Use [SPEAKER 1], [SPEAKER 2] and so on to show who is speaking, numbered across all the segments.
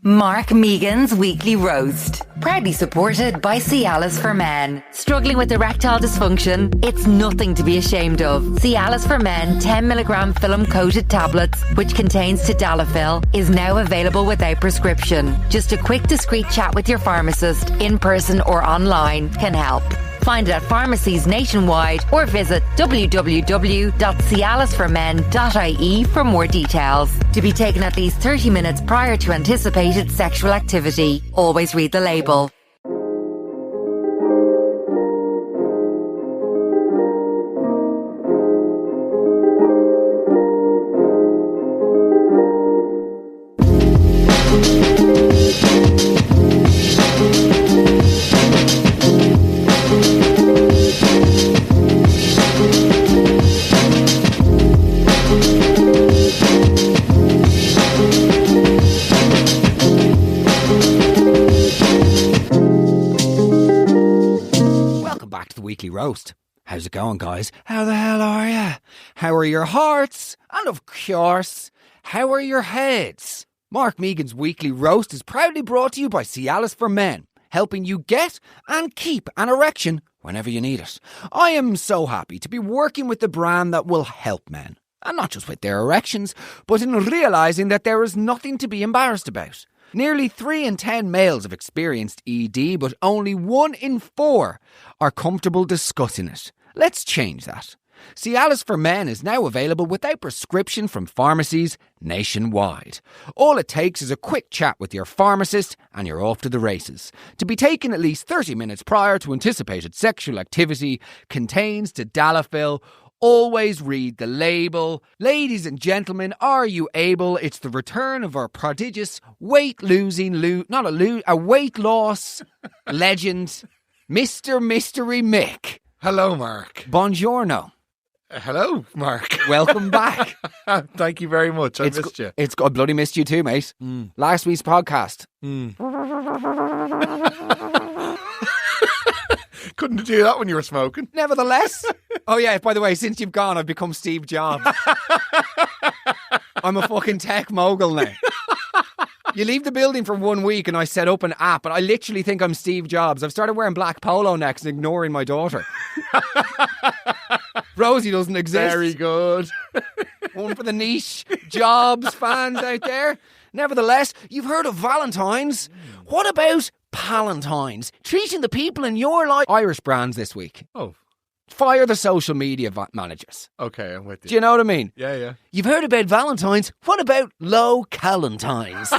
[SPEAKER 1] Mark Megan's Weekly Roast. Proudly supported by Cialis for Men. Struggling with erectile dysfunction? It's nothing to be ashamed of. Cialis for Men 10mg film-coated tablets, which contains tadalafil, is now available without prescription. Just a quick, discreet chat with your pharmacist, in person or online, can help. Find it at pharmacies nationwide or visit www.cialisformen.ie for more details. To be taken at least 30 minutes prior to anticipated sexual activity. Always read the label.
[SPEAKER 2] Weekly Roast. How's it going, guys? How the hell are you? How are your hearts? And of course, how are your heads? Mark Megan's Weekly Roast is proudly brought to you by Cialis for Men, helping you get and keep an erection whenever you need it. I am so happy to be working with the brand that will help men, and not just with their erections, but in realising that there is nothing to be embarrassed about. Nearly 3 in 10 males have experienced ED, but only 1 in 4 are comfortable discussing it. Let's change that. Cialis for Men is now available without prescription from pharmacies nationwide. All it takes is a quick chat with your pharmacist and you're off to the races. To be taken at least 30 minutes prior to anticipated sexual activity, contains tadalafil. Always read the label. Ladies and gentlemen, are you able? It's the return of our prodigious weight loss legend, Mr. Mystery Mick.
[SPEAKER 3] Hello, Mark.
[SPEAKER 2] Buongiorno.
[SPEAKER 3] Hello, Mark.
[SPEAKER 2] Welcome back.
[SPEAKER 3] Thank you very much. I missed you.
[SPEAKER 2] I bloody missed you too, mate. Last week's podcast.
[SPEAKER 3] Couldn't do that when you were smoking.
[SPEAKER 2] Nevertheless. Oh yeah, by the way, since you've gone, I've become Steve Jobs. I'm a fucking tech mogul now. You leave the building for 1 week and I set up an app and I literally think I'm Steve Jobs. I've started wearing black polo necks and ignoring my daughter. Rosie doesn't exist.
[SPEAKER 3] Very good.
[SPEAKER 2] One for the niche Jobs fans out there. Nevertheless, you've heard of Valentine's. What about Palantines? Treating the people in your life. Irish brands this week.
[SPEAKER 3] Oh.
[SPEAKER 2] Fire the social media managers.
[SPEAKER 3] Okay, I'm with you.
[SPEAKER 2] Do you know what I mean?
[SPEAKER 3] Yeah.
[SPEAKER 2] You've heard about Valentine's. What about low calentines?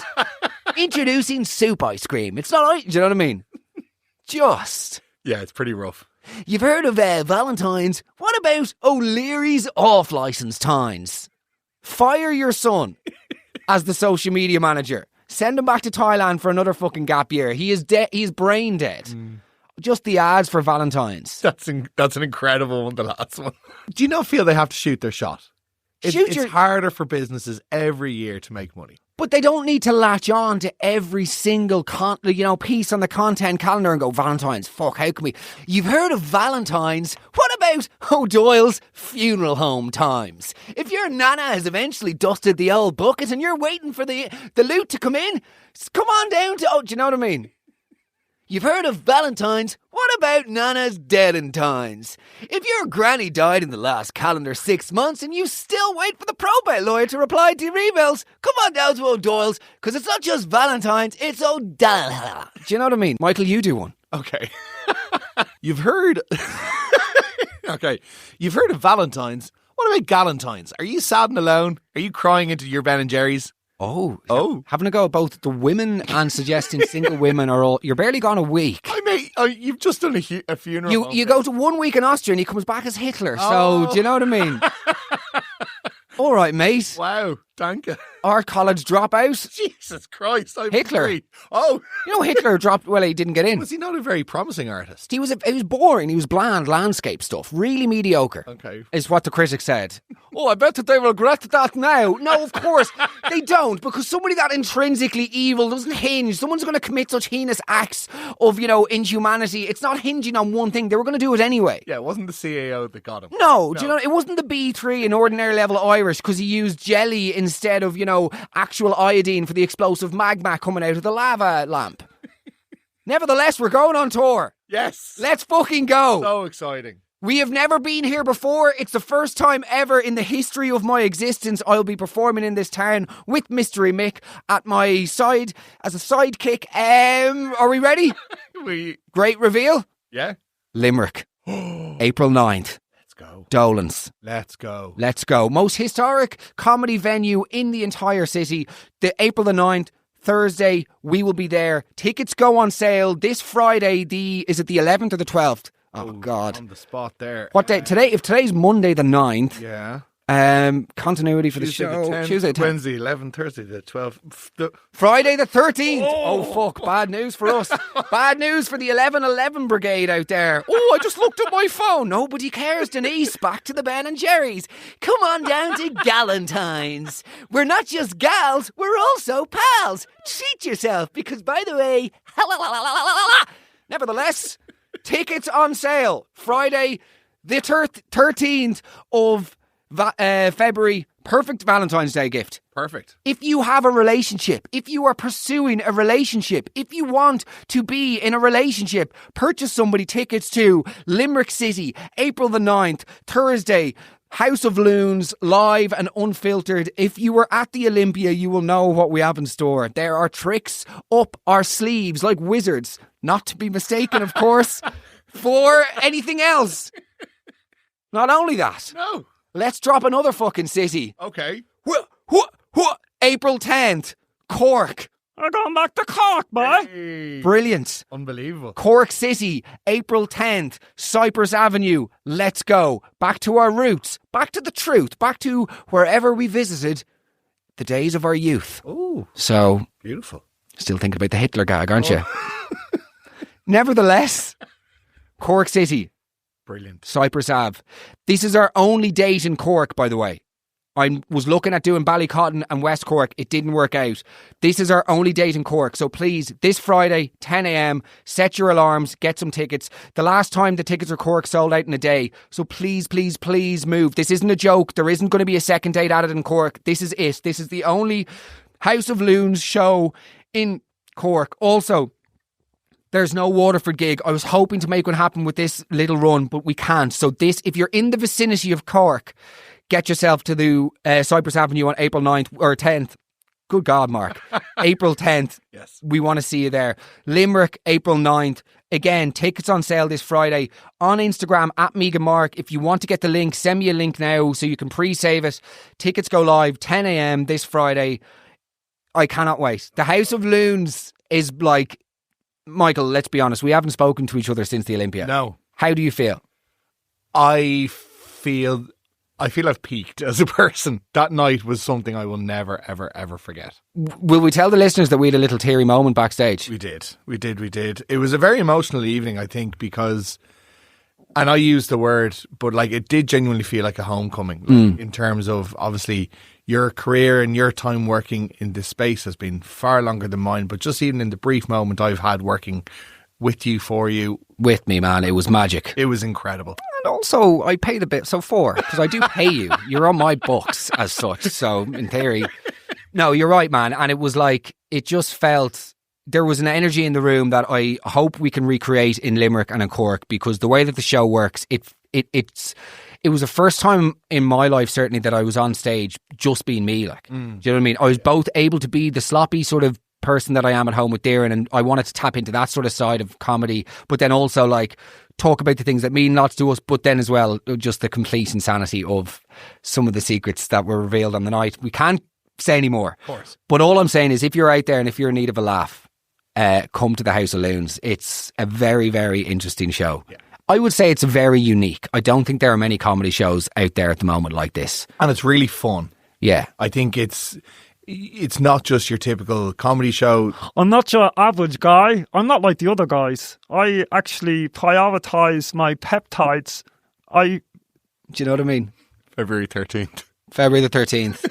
[SPEAKER 2] Introducing soup ice cream. It's not. Do you know what I mean? Just.
[SPEAKER 3] Yeah, it's pretty rough.
[SPEAKER 2] You've heard of Valentine's. What about O'Leary's off-licence times? Fire your son as the social media manager. Send him back to Thailand for another fucking gap year. He is dead. He's brain dead. Just the ads for Valentine's.
[SPEAKER 3] That's an incredible one, the last one. Do you not feel they have to shoot their shot? It's harder for businesses every year to make money.
[SPEAKER 2] But they don't need to latch on to every single piece on the content calendar and go, Valentine's, fuck, how can we? You've heard of Valentine's. What about O'Doyle's funeral home times? If your nana has eventually dusted the old bucket and you're waiting for the loot to come in, come on down to, do you know what I mean? You've heard of Valentine's. What about Nana's Deadentines? If your granny died in the last calendar 6 months and you still wait for the probate lawyer to reply to your emails, come on down to O'Doyle's, because it's not just Valentine's, it's O'Doyle. Do you know what I mean? Michael, you do one.
[SPEAKER 3] Okay. You've heard... Okay. You've heard of Valentine's. What about Galentine's? Are you sad and alone? Are you crying into your Ben and Jerry's?
[SPEAKER 2] Oh. Having a go at both the women and suggesting single women are all... You're barely gone a week.
[SPEAKER 3] You've just done a funeral.
[SPEAKER 2] You go to 1 week in Austria and he comes back as Hitler. So, do you know what I mean? All right, mate.
[SPEAKER 3] Wow, danke.
[SPEAKER 2] Our college dropout.
[SPEAKER 3] Jesus Christ.
[SPEAKER 2] Hitler.
[SPEAKER 3] Worried. Oh.
[SPEAKER 2] You know Hitler dropped... Well, he didn't get in.
[SPEAKER 3] Was he not a very promising artist?
[SPEAKER 2] He was boring. He was bland landscape stuff. Really mediocre.
[SPEAKER 3] Okay.
[SPEAKER 2] Is what the critics said. I bet that they regret that now. No, of course. They don't, because somebody that intrinsically evil doesn't hinge. Someone's going to commit such heinous acts of, inhumanity. It's not hinging on one thing. They were going to do it anyway.
[SPEAKER 3] Yeah, it wasn't the CAO that got him.
[SPEAKER 2] No. Do you know, it wasn't the B3 in ordinary level Irish because he used jelly in instead of, actual iodine for the explosive magma coming out of the lava lamp. Nevertheless, we're going on tour.
[SPEAKER 3] Yes.
[SPEAKER 2] Let's fucking go.
[SPEAKER 3] So exciting.
[SPEAKER 2] We have never been here before. It's the first time ever in the history of my existence I'll be performing in this town with Mystery Mick at my side as a sidekick. Are we ready? Great reveal.
[SPEAKER 3] Yeah.
[SPEAKER 2] Limerick. April 9th.
[SPEAKER 3] Let's go.
[SPEAKER 2] Dolan's.
[SPEAKER 3] Let's go.
[SPEAKER 2] Let's go. Most historic comedy venue in the entire city. The April the 9th. Thursday, we will be there. Tickets go on sale this Friday. Is it the 11th or the 12th? Oh, God.
[SPEAKER 3] On the spot there.
[SPEAKER 2] What day? Today, if today's Monday the 9th.
[SPEAKER 3] Yeah.
[SPEAKER 2] Continuity for
[SPEAKER 3] Tuesday
[SPEAKER 2] the show.
[SPEAKER 3] the 10th,
[SPEAKER 2] Tuesday the 10th.
[SPEAKER 3] Wednesday 11th, Thursday the 12th.
[SPEAKER 2] Friday the 13th. Oh, fuck. Bad news for us. Bad news for the 1111 brigade out there. Oh, I just looked at my phone. Nobody cares, Denise. Back to the Ben and Jerry's. Come on down to Galentine's. We're not just gals, we're also pals. Treat yourself because, by the way, nevertheless, tickets on sale Friday the 13th of February. Perfect Valentine's Day gift.
[SPEAKER 3] Perfect.
[SPEAKER 2] If you have a relationship, if you are pursuing a relationship, if you want to be in a relationship, purchase somebody tickets to Limerick City, April the 9th, Thursday, House of Loons, live and unfiltered. If you were at the Olympia, you will know what we have in store. There are tricks up our sleeves like wizards, not to be mistaken, of course, for anything else. Not only that.
[SPEAKER 3] No.
[SPEAKER 2] Let's drop another fucking city.
[SPEAKER 3] Okay.
[SPEAKER 2] April 10th, Cork.
[SPEAKER 4] I'm going back to Cork, boy.
[SPEAKER 3] Hey.
[SPEAKER 2] Brilliant.
[SPEAKER 3] Unbelievable.
[SPEAKER 2] Cork City, April 10th, Cypress Avenue. Let's go. Back to our roots. Back to the truth. Back to wherever we visited the days of our youth.
[SPEAKER 3] Oh,
[SPEAKER 2] So,
[SPEAKER 3] beautiful.
[SPEAKER 2] still thinking about the Hitler gag, aren't you? Nevertheless, Cork City,
[SPEAKER 3] Brilliant.
[SPEAKER 2] Cypress Ave. This is our only date in Cork, by the way. I was looking at doing Ballycotton and West Cork. It didn't work out. This is our only date in Cork. So please, this Friday, 10 a.m, set your alarms, get some tickets. The last time the tickets are Cork sold out in a day. So please, please, please move. This isn't a joke. There isn't going to be a second date added in Cork. This is it. This is the only House of Loons show in Cork. Also, there's no Waterford gig. I was hoping to make one happen with this little run, but we can't. So this, if you're in the vicinity of Cork, get yourself to the Cypress Avenue on April 9th or 10th. Good God, Mark. April 10th.
[SPEAKER 3] Yes.
[SPEAKER 2] We want to see you there. Limerick, April 9th. Again, tickets on sale this Friday. On Instagram, at Megan Mark. If you want to get the link, send me a link now so you can pre-save it. Tickets go live 10 a.m. this Friday. I cannot wait. The House of Loons is like... Michael, let's be honest. We haven't spoken to each other since the Olympia.
[SPEAKER 3] No.
[SPEAKER 2] How do you feel?
[SPEAKER 3] I feel I've peaked as a person. That night was something I will never, ever, ever forget.
[SPEAKER 2] Will we tell the listeners that we had a little teary moment backstage?
[SPEAKER 3] We did. It was a very emotional evening, I think, because, and I use the word, but like it did genuinely feel like a homecoming, like, in terms of obviously your career and your time working in this space has been far longer than mine. But just even in the brief moment I've had working with you, for you,
[SPEAKER 2] With me, man. It was magic.
[SPEAKER 3] it was incredible.
[SPEAKER 2] And also, I pay the bit. So because I do pay you. You're on my books as such. So in theory, no, you're right, man. And it was like, it just felt, there was an energy in the room that I hope we can recreate in Limerick and in Cork, because the way that the show works, it was the first time in my life, certainly, that I was on stage just being me. Like, do you know what I mean? I was both able to be the sloppy sort of person that I am at home with Darren, and I wanted to tap into that sort of side of comedy, but then also like talk about the things that mean lots to us, but then as well, just the complete insanity of some of the secrets that were revealed on the night. We can't say any more.
[SPEAKER 3] Of course.
[SPEAKER 2] But all I'm saying is, if you're out there and if you're in need of a laugh, come to the House of Loons. It's a very, very interesting show.
[SPEAKER 3] Yeah.
[SPEAKER 2] I would say it's very unique. I don't think there are many comedy shows out there at the moment like this.
[SPEAKER 3] And it's really fun.
[SPEAKER 2] Yeah.
[SPEAKER 3] I think it's not just your typical comedy show.
[SPEAKER 4] I'm not your average guy. I'm not like the other guys. I actually prioritise my peptides.
[SPEAKER 2] Do you know what I mean?
[SPEAKER 3] February 13th.
[SPEAKER 2] February the 13th.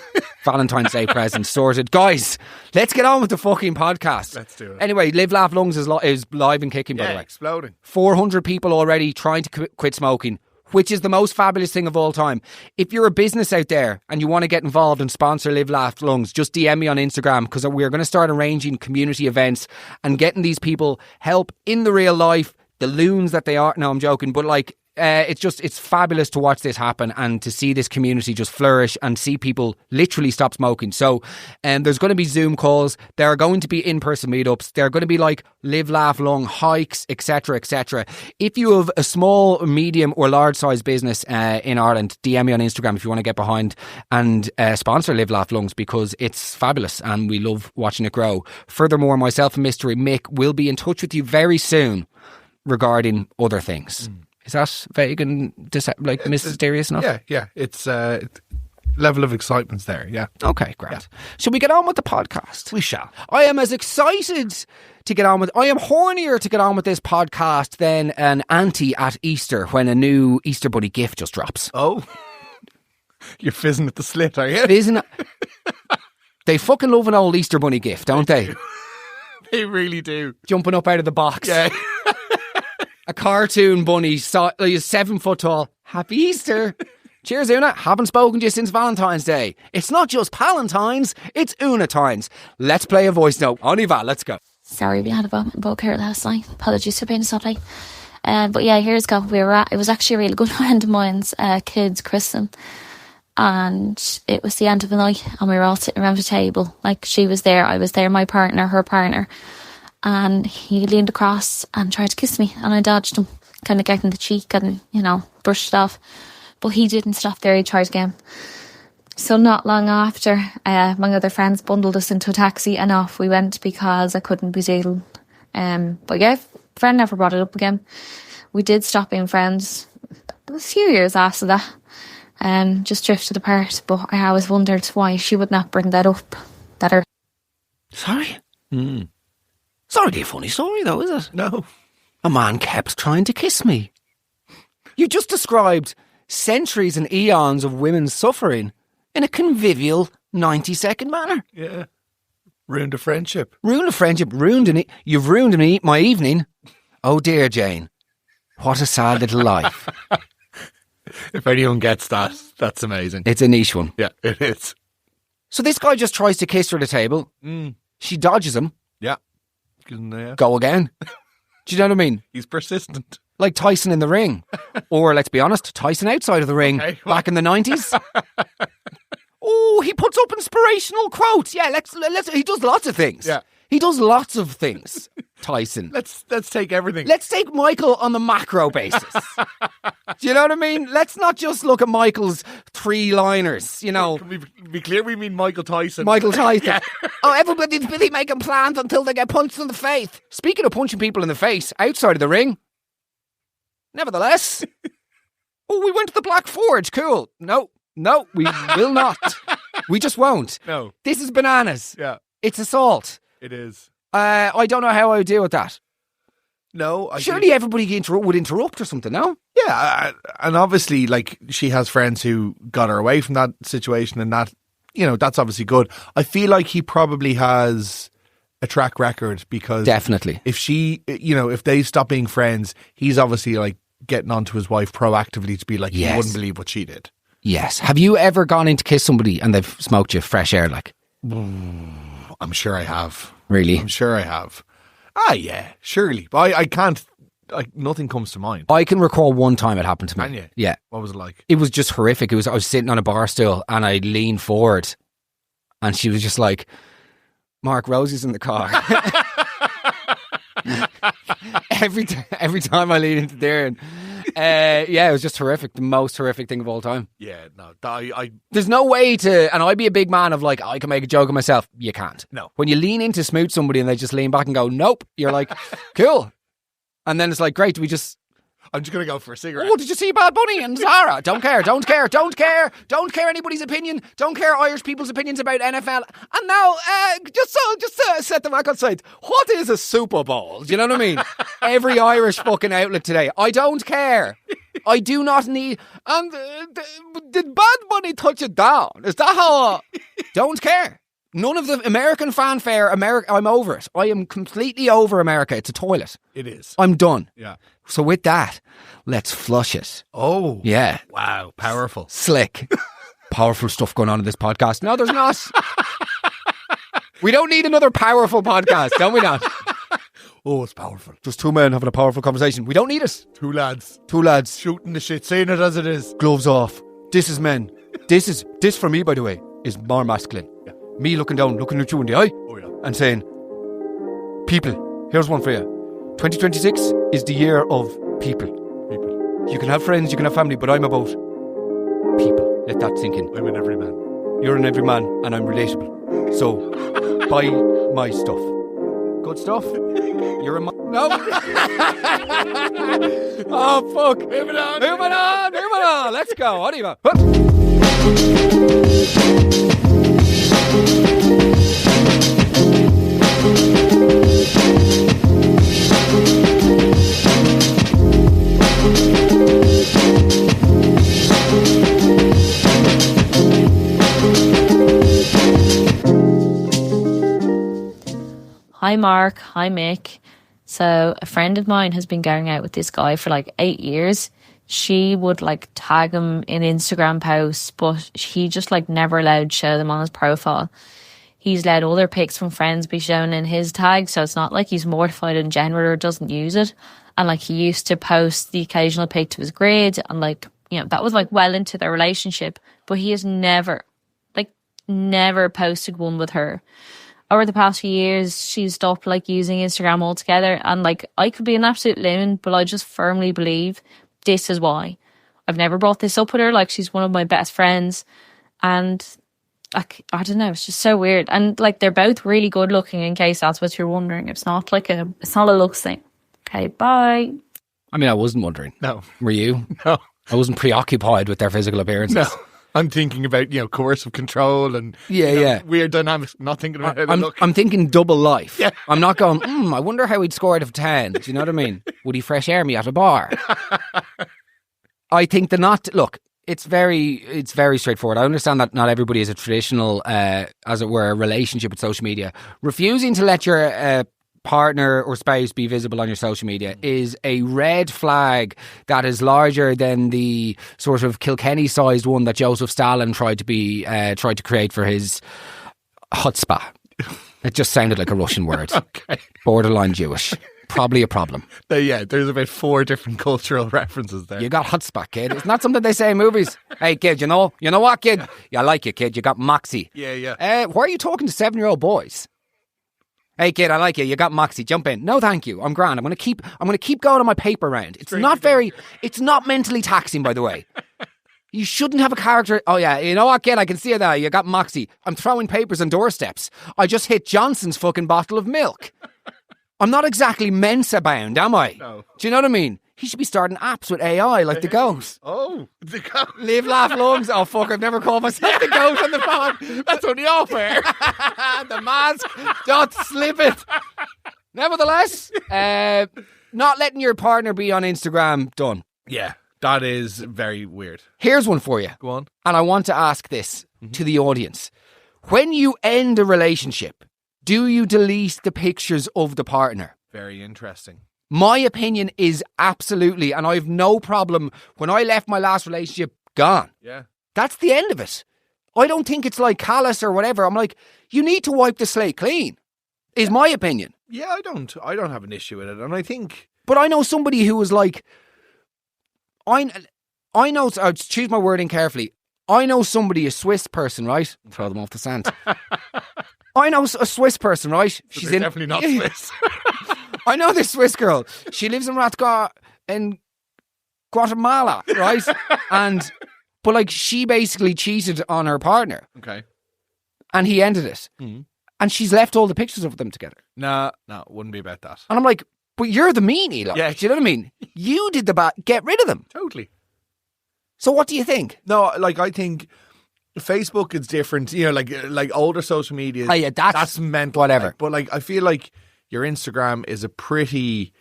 [SPEAKER 2] Valentine's Day present sorted. Guys, let's get on with the fucking podcast.
[SPEAKER 3] Let's do it.
[SPEAKER 2] Anyway, Live Laugh Lungs is live and kicking, by the way.
[SPEAKER 3] Exploding.
[SPEAKER 2] 400 people already trying to quit smoking. which is the most fabulous thing of all time. If you're a business out there and you want to get involved and sponsor Live Laugh Lungs, just DM me on Instagram, because we're going to start arranging community events and getting these people help in the real life, the loons that they are. No, I'm joking, but like, it's fabulous to watch this happen and to see this community just flourish and see people literally stop smoking. So there's going to be Zoom calls, there are going to be in-person meetups, there are going to be like Live Laugh Lung hikes, etc, etc. If you have a small, medium or large size business in Ireland, DM me on Instagram if you want to get behind and sponsor Live Laugh Lungs, because it's fabulous and we love watching it grow. Furthermore, myself and Mystery Mick will be in touch with you very soon regarding other things. Is that vague and mysterious enough?
[SPEAKER 3] Yeah. It's level of excitement's there, yeah.
[SPEAKER 2] Okay, great. Shall we get on with the podcast?
[SPEAKER 3] We shall.
[SPEAKER 2] I am as excited to get on with... I am hornier to get on with this podcast than an auntie at Easter when a new Easter Bunny gift just drops.
[SPEAKER 3] Oh. You're fizzing at the slit, are you?
[SPEAKER 2] Fizzing... They fucking love an old Easter Bunny gift, don't they?
[SPEAKER 3] They really do.
[SPEAKER 2] Jumping up out of the box.
[SPEAKER 3] Yeah.
[SPEAKER 2] A cartoon bunny, 7 foot tall. Happy Easter. Cheers, Una. Haven't spoken to you since Valentine's Day. It's not just Palentine's, it's Una-tines. Let's play a voice note. On y va, let's go.
[SPEAKER 5] Sorry, we had a vomit boat here last night. Apologies for being so late. But yeah, here's go. It was actually a really good friend of mine's kids' christening. And it was the end of the night and we were all sitting around the table. Like, she was there, I was there, my partner, her partner. And he leaned across and tried to kiss me, and I dodged him, kind of getting the cheek and, brushed it off. But he didn't stop there, he tried again. So not long after, my other friends bundled us into a taxi and off we went because I couldn't be dealing. But yeah, friend never brought it up again. We did stop being friends a few years after that, just drifted apart. But I always wondered why she would not bring that up.
[SPEAKER 2] Sorry? It's not really a funny story though, is it?
[SPEAKER 3] No.
[SPEAKER 2] A man kept trying to kiss me. You just described centuries and eons of women's suffering in a convivial 90-second manner.
[SPEAKER 3] Yeah. Ruined a friendship.
[SPEAKER 2] You've ruined my evening. Oh dear, Jane. What a sad little life.
[SPEAKER 3] If anyone gets that, that's amazing.
[SPEAKER 2] It's a niche one.
[SPEAKER 3] Yeah, it is.
[SPEAKER 2] So this guy just tries to kiss her at the table. She dodges him.
[SPEAKER 3] Yeah.
[SPEAKER 2] Go again. Do you know what I mean?
[SPEAKER 3] He's persistent.
[SPEAKER 2] Like Tyson in the ring. Or, let's be honest, Tyson outside of the ring back in the 90s. Oh, he puts up inspirational quotes. Yeah, let's. He does lots of things.
[SPEAKER 3] Yeah.
[SPEAKER 2] He does lots of things, Tyson.
[SPEAKER 3] Let's take everything.
[SPEAKER 2] Let's take Michael on the macro basis. Do you know what I mean? Let's not just look at Michael's 3-liners,
[SPEAKER 3] Can we be clear we mean Michael Tyson?
[SPEAKER 2] Michael Tyson. Yeah. Oh, everybody's busy making plans until they get punched in the face. Speaking of punching people in the face, outside of the ring, nevertheless, we went to the Black Forge. Cool. No, we will not. We just won't.
[SPEAKER 3] No.
[SPEAKER 2] This is bananas.
[SPEAKER 3] Yeah.
[SPEAKER 2] It's assault.
[SPEAKER 3] It is.
[SPEAKER 2] I don't know how I would deal with that.
[SPEAKER 3] No.
[SPEAKER 2] Surely everybody would interrupt or something, no?
[SPEAKER 3] Yeah, and obviously, like, she has friends who got her away from that situation, and that, that's obviously good. I feel like he probably has a track record because...
[SPEAKER 2] Definitely.
[SPEAKER 3] If she, if they stop being friends, he's obviously, like, getting onto his wife proactively to be like, you wouldn't believe what she did.
[SPEAKER 2] Yes. Have you ever gone in to kiss somebody and they've smoked you fresh air, like?
[SPEAKER 3] I'm sure I have.
[SPEAKER 2] Really?
[SPEAKER 3] I'm sure I have. Ah, yeah, surely. But I can't, nothing comes to mind.
[SPEAKER 2] I can recall one time it happened to me.
[SPEAKER 3] Can you?
[SPEAKER 2] Yeah.
[SPEAKER 3] What was it like?
[SPEAKER 2] It was just horrific. I was sitting on a bar stool and I leaned forward and she was just like, Mark, Rosie's in the car. every time I lean into there and it was just horrific. The most horrific thing of all time.
[SPEAKER 3] Yeah, no.
[SPEAKER 2] There's no way to, and I'd be a big man of like, I can make a joke of myself. You can't.
[SPEAKER 3] No.
[SPEAKER 2] When you lean in to smooch somebody and they just lean back and go, nope, you're like, cool. And then it's like, great,
[SPEAKER 3] I'm just going to go for a cigarette.
[SPEAKER 2] Oh, did you see Bad Bunny and Zara? Don't care anybody's opinion. Don't care Irish people's opinions about NFL. And now, just to set the record straight, what is a Super Bowl? Do you know what I mean? Every Irish fucking outlet today. I don't care. I do not need... And did Bad Bunny touch it down? Is that how... don't care. None of the American fanfare. I'm over it. I am completely over America. It's a toilet.
[SPEAKER 3] It is.
[SPEAKER 2] I'm done.
[SPEAKER 3] Yeah.
[SPEAKER 2] So with that, let's flush it.
[SPEAKER 3] Oh.
[SPEAKER 2] Yeah.
[SPEAKER 3] Wow. Powerful.
[SPEAKER 2] Slick. Powerful stuff going on in this podcast. No, there's not. We don't need another powerful podcast, don't we not?
[SPEAKER 3] Oh, it's powerful.
[SPEAKER 2] Just two men having a powerful conversation. We don't need it.
[SPEAKER 3] Two lads.
[SPEAKER 2] Two lads.
[SPEAKER 3] Shooting the shit, saying it as it is.
[SPEAKER 2] Gloves off. This is men. This for me, by the way, is more masculine.
[SPEAKER 3] Yeah.
[SPEAKER 2] Me looking down, looking at you in the eye,
[SPEAKER 3] Oh, yeah.
[SPEAKER 2] and saying, people, here's one for you. 2026 is the year of people.
[SPEAKER 3] People.
[SPEAKER 2] You can have friends, you can have family, but I'm about people. Let that sink in.
[SPEAKER 3] I'm in every man.
[SPEAKER 2] You're an every man, and I'm relatable. So, buy my stuff. Good stuff. You're a no. Oh fuck! Moving on. Let's go. What do you want?
[SPEAKER 5] Hi Mark, hi Mick. So a friend of mine has been going out with this guy for like 8 years. She would like tag him in Instagram posts, but he just like never allowed to show them on his profile. He's let other pics from friends be shown in his tag, so it's not like he's mortified in general or doesn't use it. And like he used to post the occasional pic to his grid, and like, you know, that was like well into their relationship, but he has never posted one with her. Over the past few years, she's stopped like using Instagram altogether, and like I could be an absolute lemon, but I just firmly believe this is why. I've never brought this up with her. Like, she's one of my best friends, and like, I don't know, it's just so weird. And like, they're both really good looking, in case that's what you're wondering. It's not a looks thing. Okay, bye.
[SPEAKER 2] I mean, I wasn't wondering.
[SPEAKER 3] No.
[SPEAKER 2] Were you?
[SPEAKER 3] No.
[SPEAKER 2] I wasn't preoccupied with their physical appearances.
[SPEAKER 3] No. I'm thinking about, coercive control and weird dynamics. Not thinking about how they look.
[SPEAKER 2] I'm thinking double life.
[SPEAKER 3] Yeah.
[SPEAKER 2] I'm not going, I wonder how he'd score out of 10. Do you know what I mean? Would he fresh air me at a bar? I think it's very straightforward. I understand that not everybody has a traditional, as it were, relationship with social media. Refusing to let your partner or spouse be visible on your social media is a red flag that is larger than the sort of Kilkenny-sized one that Joseph Stalin tried to create for his chutzpah. It just sounded like a Russian word.
[SPEAKER 3] Okay.
[SPEAKER 2] Borderline Jewish. Probably a problem.
[SPEAKER 3] There's about 4 different cultural references there.
[SPEAKER 2] You got chutzpah, kid. It's not something they say in movies. Hey, kid, you know what, kid? I like you, kid. You got moxie.
[SPEAKER 3] Yeah.
[SPEAKER 2] Why are you talking to 7-year-old boys? Hey kid, I like you. You got moxie. Jump in. No, thank you. I'm grand. I'm gonna keep going on my paper round. It's not mentally taxing, by the way. You shouldn't have a character. Oh yeah, you know what, kid? I can see it there. You got moxie. I'm throwing papers on doorsteps. I just hit Johnson's fucking bottle of milk. I'm not exactly Mensa bound, am I?
[SPEAKER 3] No.
[SPEAKER 2] Do you know what I mean? He should be starting apps with AI like the goat.
[SPEAKER 3] Oh, the goat.
[SPEAKER 2] Live, laugh, lungs. Oh, fuck, I've never called myself the goat on the phone.
[SPEAKER 3] That's only off air.
[SPEAKER 2] The mask, don't slip it. Nevertheless, not letting your partner be on Instagram, done.
[SPEAKER 3] Yeah, that is very weird.
[SPEAKER 2] Here's one for you.
[SPEAKER 3] Go on.
[SPEAKER 2] And I want to ask this to the audience. When you end a relationship, do you delete the pictures of the partner?
[SPEAKER 3] Very interesting.
[SPEAKER 2] My opinion is absolutely, and I have no problem. When I left my last relationship, gone.
[SPEAKER 3] Yeah.
[SPEAKER 2] That's the end of it. I don't think it's like callous or whatever. I'm like, you need to wipe the slate clean, is my opinion.
[SPEAKER 3] Yeah, I don't have an issue with it. And I think...
[SPEAKER 2] But I know somebody who was like, I know, I'll choose my wording carefully. I know somebody, a Swiss person, right? Throw them off the sand. I know a Swiss person, right?
[SPEAKER 3] So she's definitely not Swiss.
[SPEAKER 2] I know this Swiss girl. She lives in Guatemala, right? But like, she basically cheated on her partner.
[SPEAKER 3] Okay.
[SPEAKER 2] And he ended it. Mm-hmm. And she's left all the pictures of them together.
[SPEAKER 3] No, it wouldn't be about that.
[SPEAKER 2] And I'm like, but you're the meanie, like,
[SPEAKER 3] yeah.
[SPEAKER 2] Do you know what I mean? You did the bad. Get rid of them.
[SPEAKER 3] Totally.
[SPEAKER 2] So what do you think?
[SPEAKER 3] No, like, I think Facebook is different. Like older social media.
[SPEAKER 2] Oh, yeah, that's
[SPEAKER 3] mental.
[SPEAKER 2] Whatever.
[SPEAKER 3] But like, I feel like your Instagram is a pretty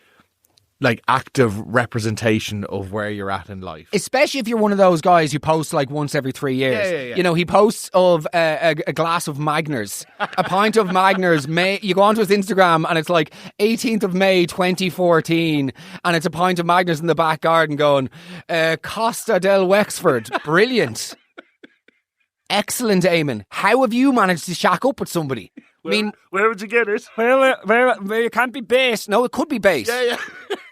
[SPEAKER 3] like active representation of where you're at in life.
[SPEAKER 2] Especially if you're one of those guys who posts like once every 3 years.
[SPEAKER 3] Yeah.
[SPEAKER 2] You know, he posts of a glass of Magners, a pint of Magners. You go onto his Instagram and it's like 18th of May 2014 and it's a pint of Magners in the back garden going, Costa del Wexford. Brilliant. Excellent, Eamon. How have you managed to shack up with somebody?
[SPEAKER 3] Where would you get it?
[SPEAKER 2] Well, it can't be base. No, it could be base.
[SPEAKER 3] Yeah.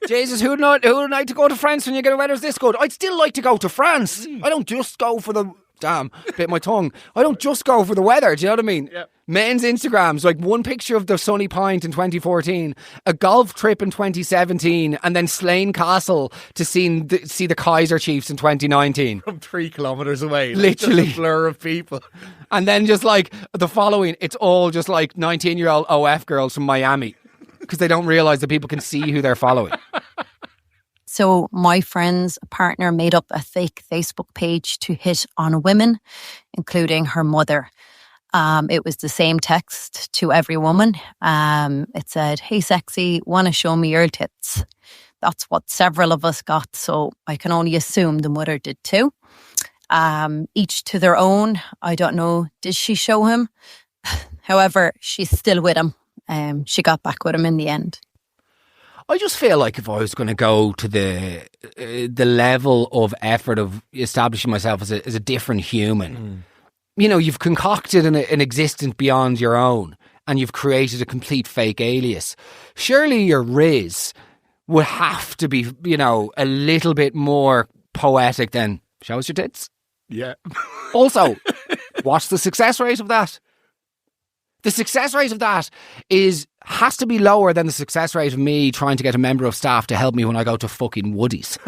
[SPEAKER 2] Jesus, who'd like to go to France when you get a weather's this good? I'd still like to go to France. I don't just go for the... Damn, bit my tongue. I don't just go for the weather, do you know what I mean?
[SPEAKER 3] Yeah.
[SPEAKER 2] Men's Instagrams, like one picture of the sunny pint in 2014, a golf trip in 2017, and then Slane Castle to see the Kaiser Chiefs in 2019.
[SPEAKER 3] From 3 kilometres away.
[SPEAKER 2] Literally.
[SPEAKER 3] Just a blur of people.
[SPEAKER 2] And then just like the following, it's all just like 19-year-old OF girls from Miami because they don't realise that people can see who they're following.
[SPEAKER 6] So my friend's partner made up a fake Facebook page to hit on women, including her mother. It was the same text to every woman. It said, "Hey sexy, wanna show me your tits?" That's what several of us got, so I can only assume the mother did too. Each to their own. I don't know, did she show him? However, she's still with him. She got back with him in the end.
[SPEAKER 2] I just feel like if I was going to go to the level of effort of establishing myself as a different human, you know, you've concocted an existence beyond your own and you've created a complete fake alias. Surely your Riz would have to be, you know, a little bit more poetic than, show us your tits.
[SPEAKER 3] Yeah.
[SPEAKER 2] Also, what's the success rate of that? The success rate of that has to be lower than the success rate of me trying to get a member of staff to help me when I go to fucking Woodies.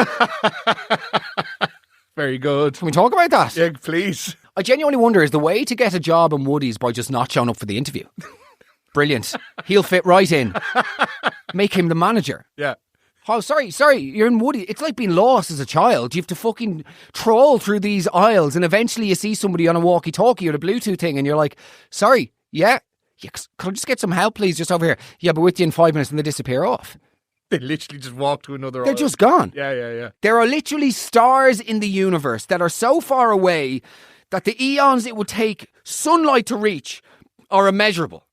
[SPEAKER 3] Very good.
[SPEAKER 2] Can we talk about that?
[SPEAKER 3] Yeah, please.
[SPEAKER 2] I genuinely wonder, is the way to get a job in Woodies by just not showing up for the interview? Brilliant. He'll fit right in. Make him the manager.
[SPEAKER 3] Yeah.
[SPEAKER 2] Oh, sorry, you're in Woody. It's like being lost as a child. You have to fucking troll through these aisles and eventually you see somebody on a walkie-talkie or a Bluetooth thing and you're like, sorry, yeah, could I just get some help, please, just over here? Yeah, but with you in 5 minutes and they disappear off.
[SPEAKER 3] They literally just walk to another
[SPEAKER 2] They're
[SPEAKER 3] aisle.
[SPEAKER 2] just gone.
[SPEAKER 3] Yeah.
[SPEAKER 2] There are literally stars in the universe that are so far away that the eons it would take sunlight to reach are immeasurable.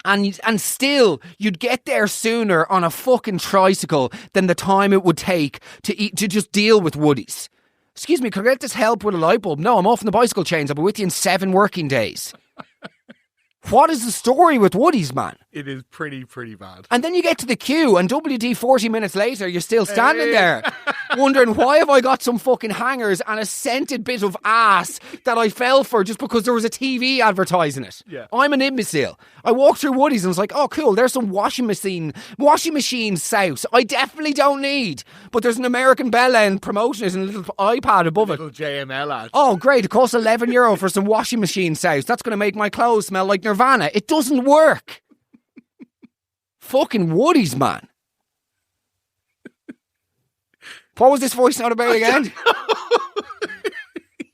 [SPEAKER 2] And still, you'd get there sooner on a fucking tricycle than the time it would take to just deal with Woodies. Excuse me, could I get this help with a light bulb? No, I'm off in the bicycle chains. I'll be with you in 7 working days. What is the story with Woodies, man?
[SPEAKER 3] It is pretty bad.
[SPEAKER 2] And then you get to the queue and WD 40 minutes later, you're still standing there wondering, why have I got some fucking hangers and a scented bit of ass that I fell for just because there was a TV advertising it?
[SPEAKER 3] Yeah.
[SPEAKER 2] I'm an imbecile. I walked through Woodies and was like, oh cool, there's some washing machine sauce I definitely don't need. But there's an American Bell End promoting it and a little iPad above it.
[SPEAKER 3] Little JML ad.
[SPEAKER 2] Oh great, it costs €11 for some washing machine sauce. That's going to make my clothes smell like Nirvana. It doesn't work. Fucking Woodies, man. What was this voice note about again?